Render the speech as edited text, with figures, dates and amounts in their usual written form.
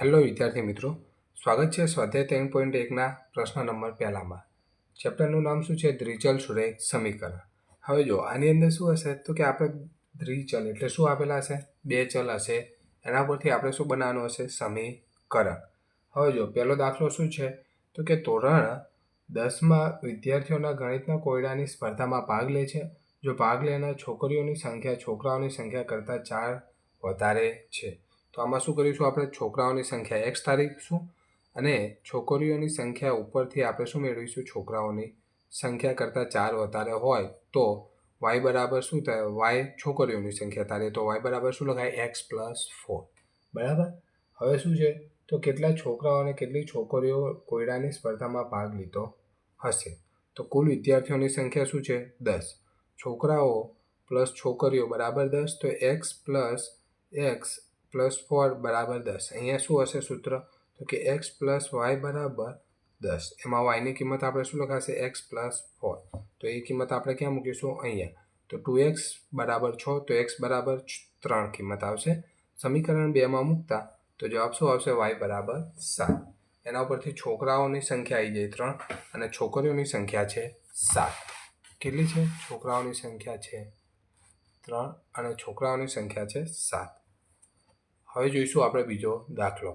Hello વિદ્યાર્થી મિત્રો, સ્વાગત છે સ્વાધ્યાય 3.1ના પ્રશ્ન નંબર પહેલામાં. ચેપ્ટરનું નામ શું છે? દ્વિચલ સુરેખ સમીકરણ. હવે જો આની અંદર શું હશે તો કે આપણે દ્વિચલ એટલે શું આપેલા હશે? બે ચલ હશે. એના પરથી આપણે શું બનાવવાનું હશે? સમીકરણ. હવે જો પહેલો દાખલો શું છે તો કે ધોરણ 10માં વિદ્યાર્થીઓના ગણિતના કોયડાની સ્પર્ધામાં ભાગ લે છે. જો ભાગ લેનાર છોકરીઓની સંખ્યા છોકરાઓની સંખ્યા કરતાં 4 વધારે છે. તો આમાં શું કરીશું? આપણે છોકરાઓની સંખ્યા x ધારીશું અને છોકરીઓની સંખ્યા ઉપરથી આપણે શું મેળવીશું? છોકરાઓની સંખ્યા કરતાં 4 વધારે હોય તો y બરાબર શું થાય? y છોકરીઓની સંખ્યા ધારીએ તો y બરાબર શું લખાય? x + 4. બરાબર. હવે શું છે તો કેટલા છોકરાઓ અને કેટલી છોકરીઓ કોયડાની સ્પર્ધામાં ભાગ લીધો હશે? તો કુલ વિદ્યાર્થીઓની સંખ્યા શું છે? 10. છોકરાઓ પ્લસ છોકરીઓ બરાબર 10. તો x + 4 બરાબર 10. અહીંયા શું હશે સૂત્ર? તો કે x + y બરાબર 10. એમાં y ની કિંમત આપણે શું લખાશે? x + 4. તો એ કિંમત આપણે ક્યાં મૂકીશું? અહીંયા. તો 2x બરાબર 6 તો x બરાબર 3 કિંમત આવશે. સમીકરણ 2માં મૂકતા તો જવાબ શું આવશે? y બરાબર 7. એના ઉપરથી છોકરાઓની સંખ્યા આવી જાય 3 અને છોકરીઓની સંખ્યા છે 7. કેટલી છે? છોકરાઓની સંખ્યા છે 3 અને છોકરાઓની સંખ્યા છે 7. હવે જોઈશું આપણે બીજો દાખલો.